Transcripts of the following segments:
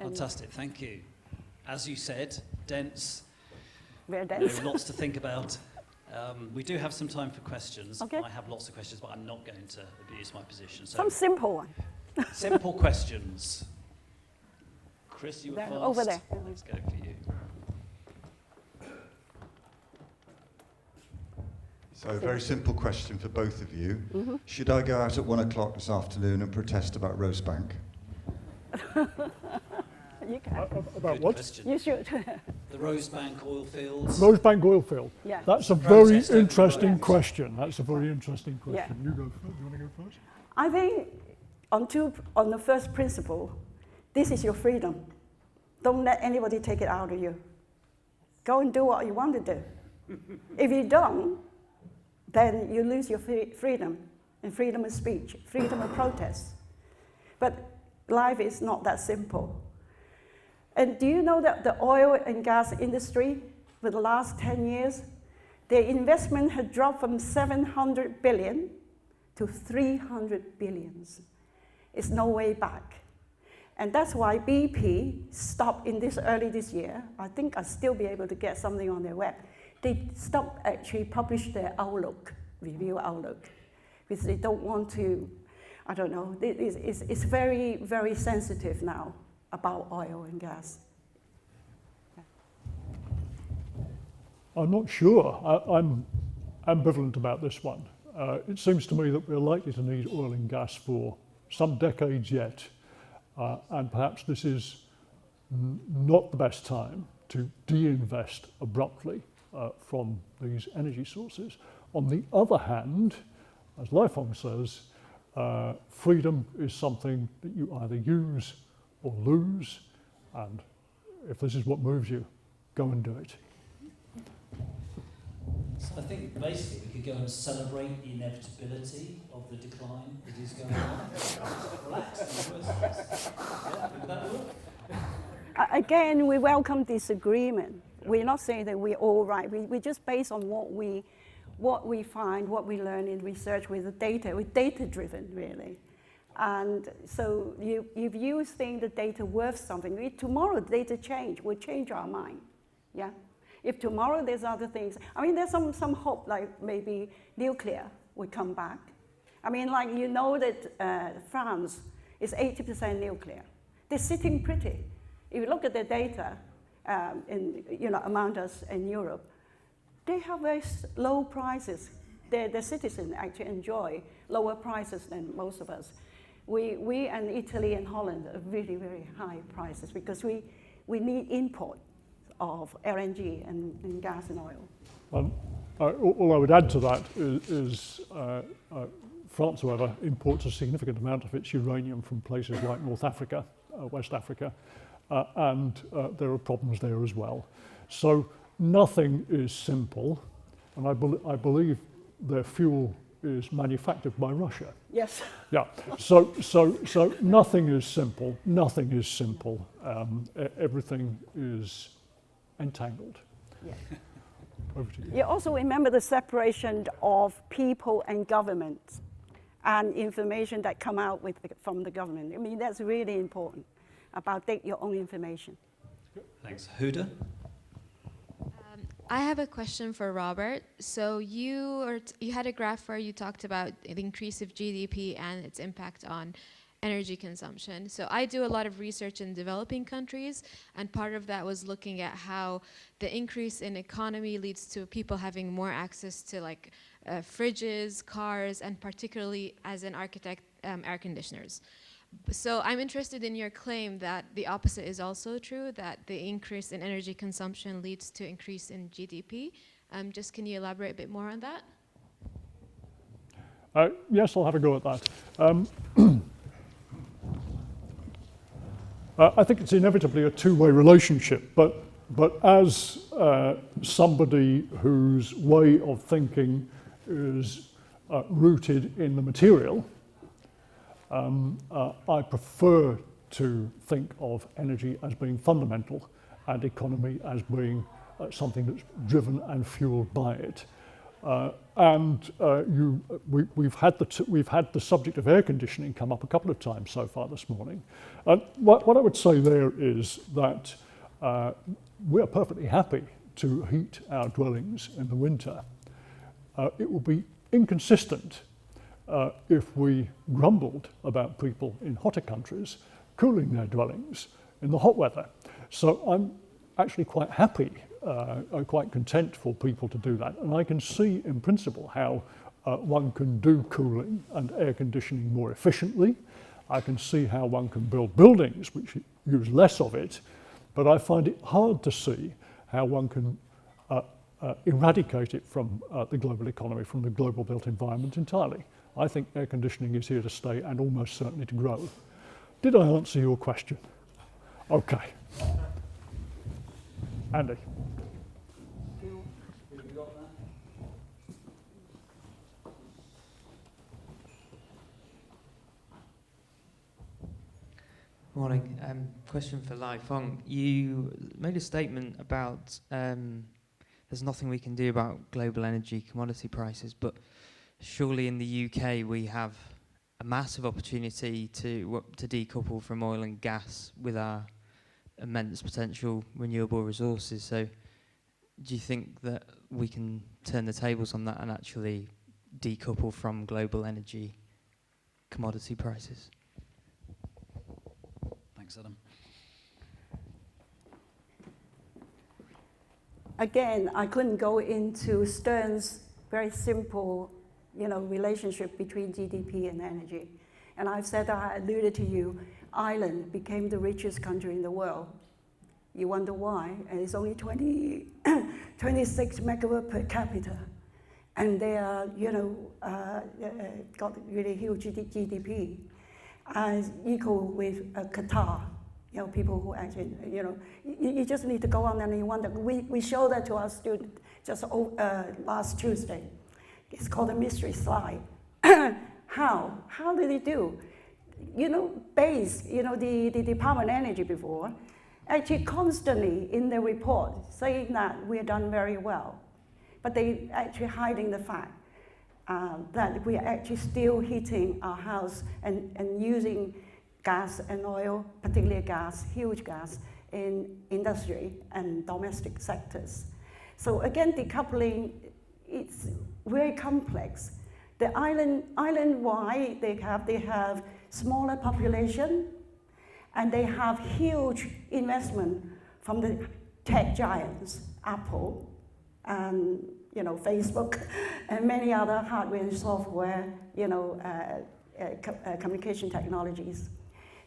Fantastic, thank you. As you said, dense. Very dense. Lots to think about. We do have some time for questions. Okay. I have lots of questions, but I'm not going to abuse my position. So Some simple one. simple questions. Chris, you were fast. Over there. Let's go for you. So a very simple question for both of you. Mm-hmm. Should I go out at 1 o'clock this afternoon and protest about Rosebank? You can. About Good what? question. You should. The Rosebank oil fields. Rosebank oil field. Yeah. That's a very Protest over interesting roads. question. That's a very interesting question. Yeah. You go first. Do you want to go first? I think on the first principle, this is your freedom. Don't let anybody take it out of you. Go and do what you want to do. If you don't, then you lose your freedom, and freedom of speech, freedom of protest. But life is not that simple. And do you know that the oil and gas industry, for the last 10 years, their investment had dropped from 700 billion to 300 billions. It's no way back. And that's why BP stopped in early this year. I think I'll still be able to get something on their web. They stopped actually publish their outlook, review outlook, because they don't want to, I don't know, it's very, very sensitive now about oil and gas. I'm not sure. I'm ambivalent about this one. It seems to me that we're likely to need oil and gas for some decades yet, and perhaps this is not the best time to de-invest abruptly from these energy sources. On the other hand, as Lai Fong says, freedom is something that you either use or lose, and if this is what moves you, go and do it. So I think basically we could go and celebrate the inevitability of the decline that is going on. Relax in the first place. Yeah, would that work? Again, we welcome disagreement. We're not saying that we're all right. We just based on what we find, what we learn in research with the data. We're data-driven, really. And so if you think the data worth something, if tomorrow the data change, we'll change our mind. Yeah. If tomorrow there's other things, I mean, there's some hope, like maybe nuclear would come back. I mean, like, you know that France is 80% nuclear. They're sitting pretty. If you look at their data, among us in Europe, they have very low prices. Their citizens actually enjoy lower prices than most of us. We and Italy and Holland are really, very high prices because we need import of LNG and gas and oil. All I would add to that is France, however, imports a significant amount of its uranium from places like North Africa, West Africa, and there are problems there as well. So nothing is simple, and I believe their fuel is manufactured by Russia. Yes. Yeah. So nothing is simple. Nothing is simple. Everything is entangled. Yeah. Over to you. You also remember the separation of people and government and information that come out from the government. I mean, that's really important about take your own information. Thanks. Huda? I have a question for Robert. So you had a graph where you talked about the increase of GDP and its impact on energy consumption. So I do a lot of research in developing countries, and part of that was looking at how the increase in economy leads to people having more access to fridges, cars, and particularly as an architect, air conditioners. So I'm interested in your claim that the opposite is also true, that the increase in energy consumption leads to increase in GDP. Just can you elaborate a bit more on that? Yes, I'll have a go at that. I think it's inevitably a two-way relationship, but as somebody whose way of thinking is rooted in the material, I prefer to think of energy as being fundamental and economy as being something that's driven and fueled by it. We've had the subject of air conditioning come up a couple of times so far this morning. And what I would say there is that we're perfectly happy to heat our dwellings in the winter. It would be inconsistent if we grumbled about people in hotter countries cooling their dwellings in the hot weather. So I'm actually quite happy, quite content for people to do that. And I can see in principle how one can do cooling and air conditioning more efficiently. I can see how one can build buildings which use less of it, but I find it hard to see how one can eradicate it from the global economy, from the global built environment entirely. I think air conditioning is here to stay and almost certainly to grow. Did I answer your question? Okay. Andy. Morning. Question for Lai Fong. You made a statement about there's nothing we can do about global energy commodity prices, but surely in the UK we have a massive opportunity to decouple from oil and gas with our immense potential renewable resources. So do you think that we can turn the tables on that and actually decouple from global energy commodity prices? Thanks, Adam. Again, I couldn't go into Stern's very simple, relationship between GDP and energy. And I've said, I alluded to you, Ireland became the richest country in the world. You wonder why? And it's only 26 megawatt per capita. And they are, got really huge GDP, as equal with Qatar. People who actually, you just need to go on and you wonder. We showed that to our student just last Tuesday. It's called a mystery slide. How? How did it do? BASE, the Department of Energy before, actually constantly in their report saying that we're done very well. But they actually hiding the fact that we are actually still heating our house and using gas and oil, particularly gas, huge gas, in industry and domestic sectors. So again, decoupling, it's very complex. The island-wide, they have smaller population, and they have huge investment from the tech giants, Apple, and Facebook, and many other hardware and software, communication technologies.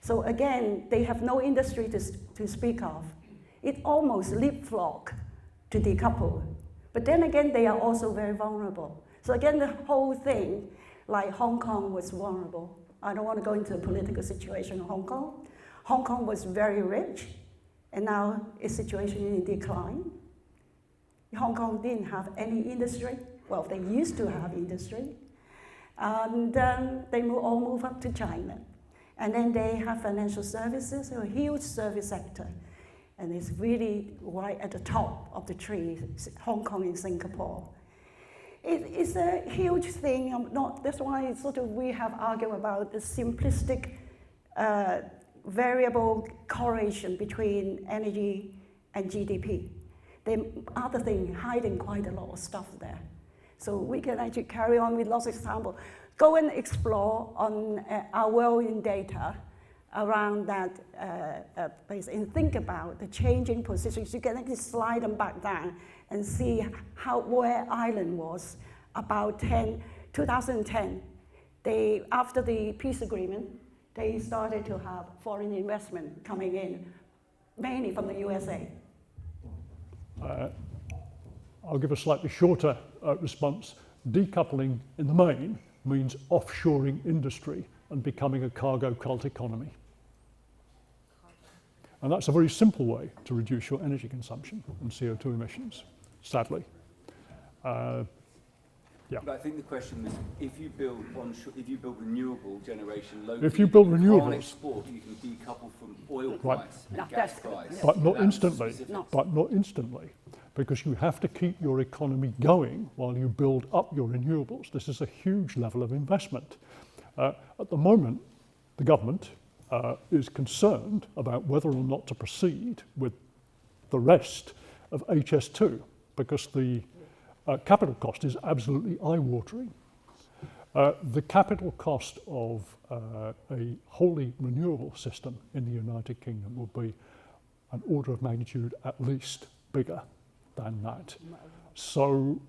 So again, they have no industry to speak of. It almost leapfrog to decouple. But then again, they are also very vulnerable. So again, the whole thing, like Hong Kong was vulnerable. I don't want to go into the political situation in Hong Kong. Hong Kong was very rich, and now its situation is in decline. Hong Kong didn't have any industry. Well, they used to have industry. And they all move up to China. And then they have financial services, a huge service sector. And it's really right at the top of the tree, Hong Kong and Singapore. It's a huge thing. That's why we have argued about the simplistic variable correlation between energy and GDP. The other thing, hiding quite a lot of stuff there. So we can actually carry on with lots of examples. Go and explore on our world in data around that place and think about the changing positions. You can actually slide them back down and see where Ireland was about 2010. After the peace agreement, they started to have foreign investment coming in, mainly from the USA. I'll give a slightly shorter response. Decoupling in the main means offshoring industry and becoming a cargo cult economy. And that's a very simple way to reduce your energy consumption and CO2 emissions, sadly. Yeah. But I think the question was, if you build renewable generation locally, if you build you renewables, can't export, you can decouple from oil price and gas price. but not So instantly. specific. But not instantly. because you have to keep your economy going while you build up your renewables. This is a huge level of investment. At the moment, the government is concerned about whether or not to proceed with the rest of HS2 because the capital cost is absolutely eye-watering. The capital cost of a wholly renewable system in the United Kingdom will be an order of magnitude at least bigger than that. So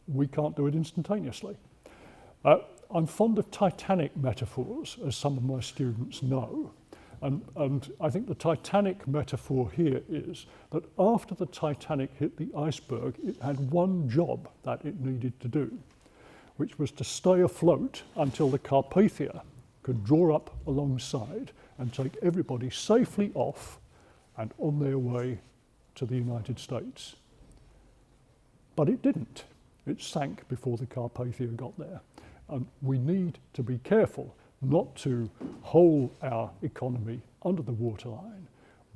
we can't do it instantaneously. I'm fond of Titanic metaphors, as some of my students know. And I think the Titanic metaphor here is that after the Titanic hit the iceberg, it had one job that it needed to do, which was to stay afloat until the Carpathia could draw up alongside and take everybody safely off and on their way to the United States. But it didn't. It sank before the Carpathia got there. And we need to be careful not to hold our economy under the waterline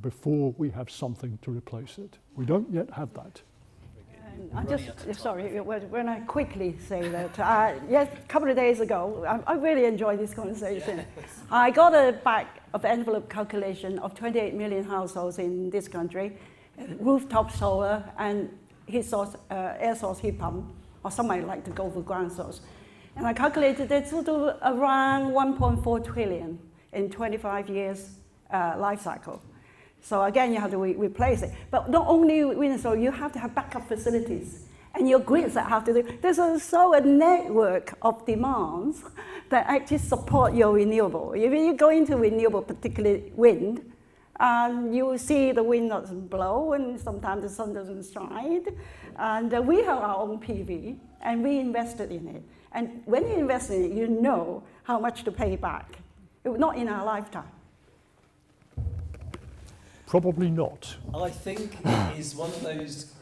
before we have something to replace it. We don't yet have that. I just, sorry, when I quickly say that, yes, a couple of days ago, I really enjoyed this conversation. I got a back of envelope calculation of 28 million households in this country, rooftop solar and air source heat pump, or some might like to go for ground source. And I calculated that total around 1.4 trillion in 25 years life cycle. So again, you have to replace it. But not only wind and solar, you have to have backup facilities. And your grids that have to do, there's also a network of demands that actually support your renewable. If you go into renewable, particularly wind, you will see the wind doesn't blow and sometimes the sun doesn't shine. And we have our own PV and we invested in it. And when you invest in it, you know how much to pay back. Not in our lifetime. Probably not. I think it is one of those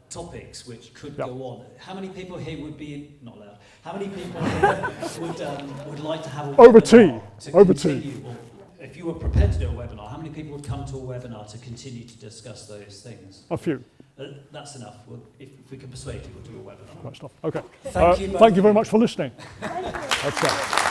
topics which could go on. How many people here would be, not allowed, how many people here would like to have a over webinar tea. to Over continue, tea. or if you were prepared to do a webinar, how many people would come to a webinar to continue to discuss those things? A few. That's enough. If we can persuade you, we'll do a webinar. Right stuff. Okay. Thank you both. Thank you very much for listening. That's right.